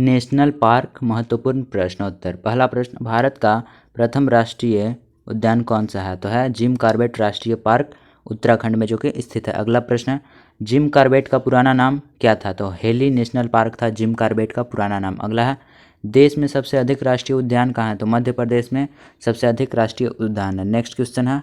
National park महत्वपूर्ण प्रश्नोत्तर। पहला प्रश्न, भारत का प्रथम राष्ट्रीय उद्यान कौन सा है? तो है जिम कॉर्बेट राष्ट्रीय पार्क, उत्तराखंड में जो कि स्थित है। अगला प्रश्न है, जिम कॉर्बेट का पुराना नाम क्या था? तो हेली नेशनल पार्क था जिम कॉर्बेट का पुराना नाम। अगला है, देश में सबसे अधिक राष्ट्रीय उद्यान कहाँ है? तो मध्य प्रदेश में सबसे अधिक राष्ट्रीय उद्यान है। नेक्स्ट क्वेश्चन है,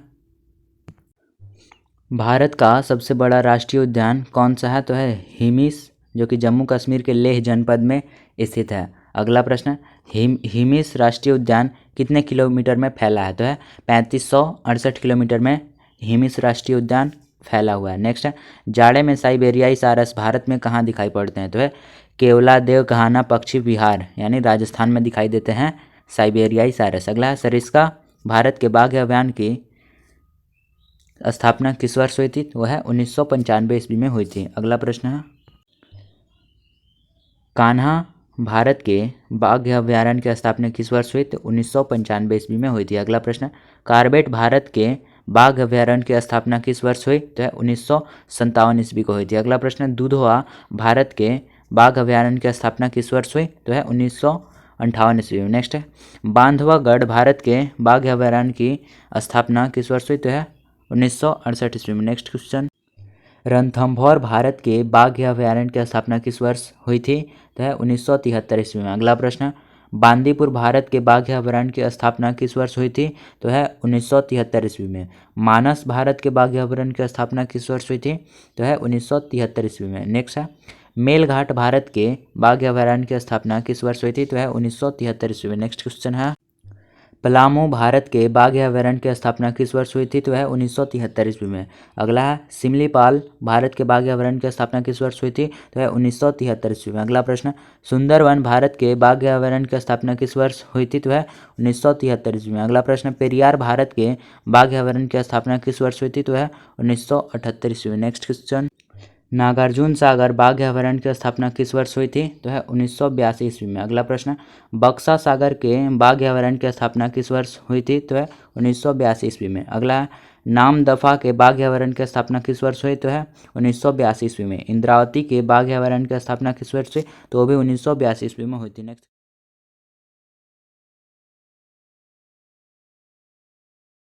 भारत का सबसे बड़ा राष्ट्रीय उद्यान कौन सा है? तो है हिमिस, जो कि जम्मू कश्मीर के लेह जनपद में स्थित है। अगला प्रश्न, हिमिस राष्ट्रीय उद्यान कितने किलोमीटर में फैला है? तो है 3568 किलोमीटर में हिमिस राष्ट्रीय उद्यान फैला हुआ है। नेक्स्ट है, जाड़े में साइबेरियाई सारस भारत में कहाँ दिखाई पड़ते हैं? तो है केवलादेव घाना पक्षी विहार यानी राजस्थान में दिखाई देते हैं साइबेरियाई सारस। अगला है, सरिस्का भारत के बाघ अभयारण्य की स्थापना किस वर्ष हुई थी? वह 1995 ईस्वी में हुई थी। अगला प्रश्न है, कान्हा भारत के बाघ अभयारण्य की स्थापना किस वर्ष हुई? तो 1995 ईस्वी में हुई थी। अगला प्रश्न, कॉर्बेट भारत के बाघ अभयारण्य की स्थापना किस वर्ष हुई? तो 1957 ईस्वी को हुई थी। अगला प्रश्न, दुधवा भारत के बाघ अभयारण्य की स्थापना किस वर्ष हुई? तो 1958 ईस्वी में। नेक्स्ट है, बांधवगढ़ भारत के बाघ अभयारण्य की स्थापना किस वर्ष हुई? तो 1968 ईस्वी में। नेक्स्ट क्वेश्चन, रणथंभौर भारत के बाघ अभयारण्य की स्थापना किस वर्ष हुई थी? तो 1973 ईस्वी में। अगला प्रश्न, बांदीपुर भारत के बाघ अभयारण्य की स्थापना किस वर्ष हुई थी? तो 1973 ईस्वी में। मानस भारत के बाघ अभयारण्य की स्थापना किस वर्ष हुई थी? तो 1973 ईस्वी में। नेक्स्ट है, मेलघाट भारत के बाघ अभयारण्य की स्थापना किस वर्ष हुई थी? तो 1973 ईस्वी में। नेक्स्ट क्वेश्चन है, पलामू भारत के बाघ अभयारण्य की स्थापना किस वर्ष हुई थी? तो 1973 ईस्वी में। अगला है, सिमलीपाल भारत के बाघ अभयारण्य की स्थापना किस वर्ष हुई थी? तो 1973 ईस्वी में। अगला प्रश्न, सुंदरवन भारत के बाघ अभयारण्य की स्थापना किस वर्ष हुई थी? तो 1973 ईस्वी में। अगला प्रश्न, पेरियार भारत के बाघ अभयारण्य की स्थापना किस वर्ष हुई थी? तो 1978 ईस्वी में। नेक्स्ट क्वेश्चन, नागार्जुन सागर बाघ अभयारण्य की स्थापना किस वर्ष हुई थी? तो 1982 ईस्वी में। अगला प्रश्न, बक्सा सागर के बाघ अभयारण्य की स्थापना किस वर्ष हुई थी? तो 1982 ईस्वी में। अगला है, नामदफा के बाघ अभयारण्य की स्थापना किस वर्ष हुई? तो 1982 ईस्वी में। इंद्रावती के बाघ अभयारण्य की स्थापना किस वर्ष हुई? तो वो भी 1982 ईस्वी में हुई थी। नेक्स्ट